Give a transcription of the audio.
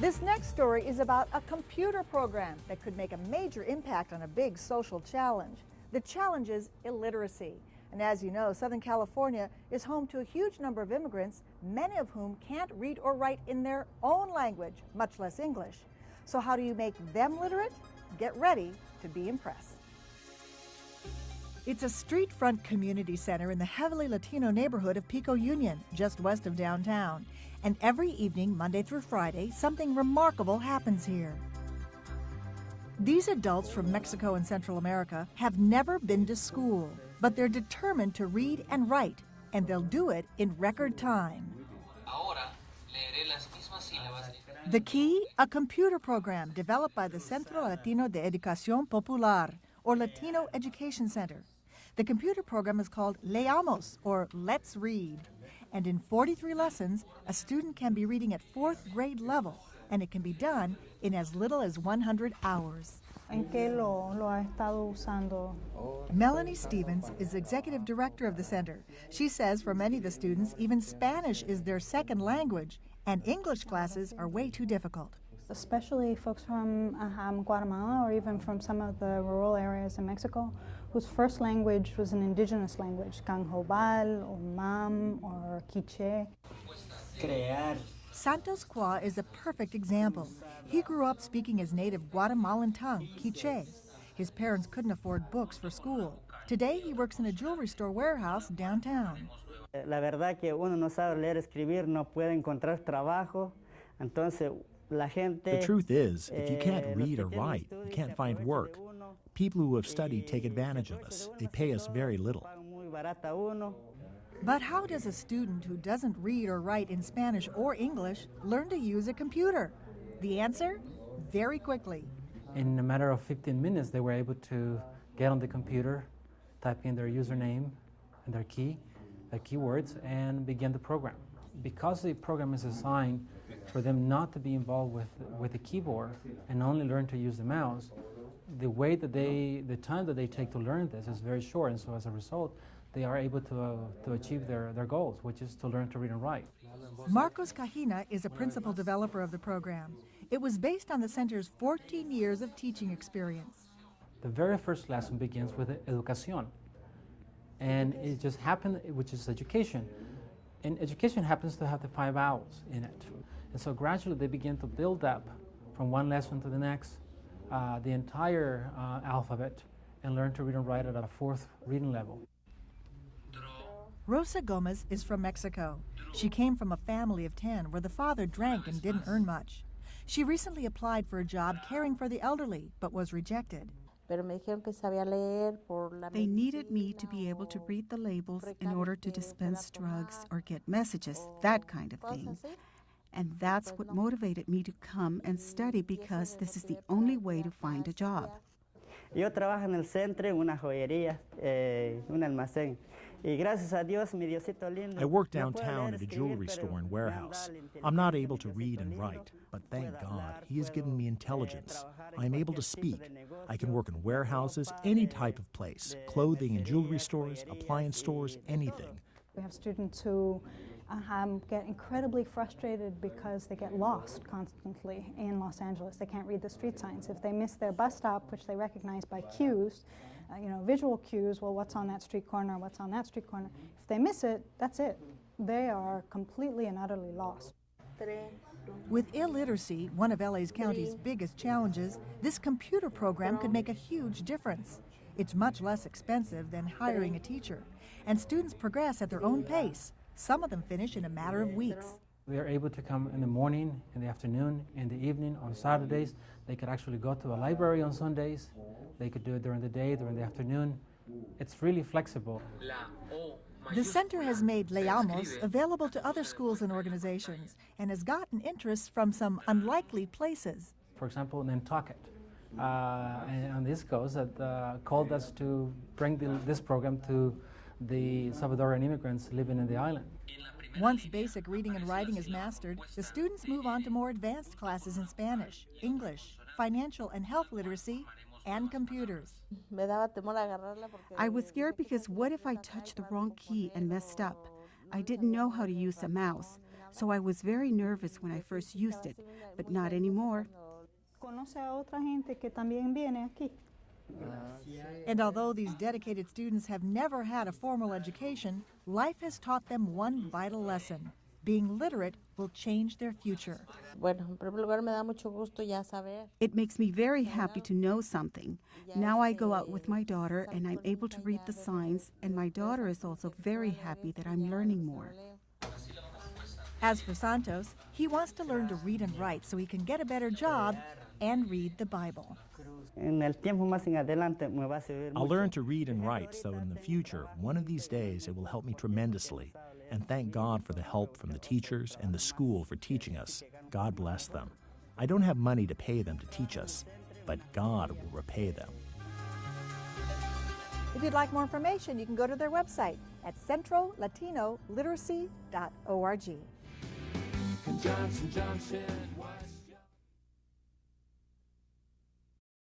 This next story is about a computer program that could make a major impact on a big social challenge. The challenge is illiteracy. And as you know, Southern California is home to a huge number of immigrants, many of whom can't read or write in their own language, much less English. So how do you make them literate? Get ready to be impressed. It's a street front community center in the heavily Latino neighborhood of Pico Union, just west of downtown. And every evening, Monday through Friday, something remarkable happens here. These adults from Mexico and Central America have never been to school, but they're determined to read and write, and they'll do it in record time. The key, a computer program developed by the Centro Latino de Educación Popular, or Latino Education Center. The computer program is called Leamos, or Let's Read. And in 43 lessons, a student can be reading at 4th grade level, and it can be done in as little as 100 hours. ¿En qué lo ha estado usando? Melanie Stevens is executive director of the center. She says for many of the students, even Spanish is their second language, and English classes are way too difficult. Especially folks from Guatemala or even from some of the rural areas in Mexico whose first language was an indigenous language, Canjobal or Mam or Quiche. Santos Qua is a perfect example. He grew up speaking his native Guatemalan tongue, Quiche. His parents couldn't afford books for school. Today he works in a jewelry store warehouse downtown. La verdad que uno no sabe leer escribir, no puede encontrar trabajo, entonces the truth is, if you can't read or write, you can't find work. People who have studied take advantage of us. They pay us very little. But how does a student who doesn't read or write in Spanish or English learn to use a computer? The answer? Very quickly. In a matter of 15 minutes, they were able to get on the computer, type in their username and their keywords, and begin the program. Because the program is designed for them not to be involved with the keyboard and only learn to use the mouse, the time that they take to learn this is very short, and so as a result, they are able to achieve their goals, which is to learn to read and write. Marcos Cajina is a principal developer of the program. It was based on the center's 14 years of teaching experience. The very first lesson begins with educación, and it just happened, which is education. And education happens to have the 5 vowels in it. And so gradually they begin to build up from one lesson to the next, the entire alphabet, and learn to read and write at a 4th reading level. Rosa Gomez is from Mexico. She came from a family of 10 where the father drank and didn't earn much. She recently applied for a job caring for the elderly, but was rejected. They needed me to be able to read the labels in order to dispense drugs or get messages, that kind of thing. And that's what motivated me to come and study, because this is the only way to find a job. Yo trabajo en el centro, en una joyería, un almacén. I work downtown at a jewelry store and warehouse. I'm not able to read and write, but thank God, He has given me intelligence. I am able to speak. I can work in warehouses, any type of place, clothing and jewelry stores, appliance stores, anything. We have students who get incredibly frustrated because they get lost constantly in Los Angeles. They can't read the street signs. If they miss their bus stop, which they recognize by cues, visual cues, well, what's on that street corner, what's on that street corner? If they miss it, that's it. They are completely and utterly lost. With illiteracy, one of LA's county's biggest challenges, this computer program could make a huge difference. It's much less expensive than hiring a teacher, and students progress at their own pace. Some of them finish in a matter of weeks. They are able to come in the morning, in the afternoon, in the evening, on Saturdays. They could actually go to a library on Sundays. They could do it during the day, during the afternoon. It's really flexible. The center has made Leamos available to other schools and organizations and has gotten interest from some unlikely places. For example, Nantucket and on the East Coast called us to bring this program to the Salvadoran immigrants living in the island. Once basic reading and writing is mastered, the students move on to more advanced classes in Spanish, English, financial and health literacy, and computers. I was scared because what if I touched the wrong key and messed up? I didn't know how to use a mouse. So I was very nervous when I first used it, but not anymore. Conoce a otra gente que también viene aquí. And although these dedicated students have never had a formal education, life has taught them one vital lesson. Being literate will change their future. It makes me very happy to know something. Now I go out with my daughter and I'm able to read the signs, and my daughter is also very happy that I'm learning more. As for Santos, he wants to learn to read and write so he can get a better job and read the Bible. I'll learn to read and write, so in the future, one of these days, it will help me tremendously. And thank God for the help from the teachers and the school for teaching us. God bless them. I don't have money to pay them to teach us, but God will repay them. If you'd like more information, you can go to their website at centrolatinoliteracy.org. Johnson Junction.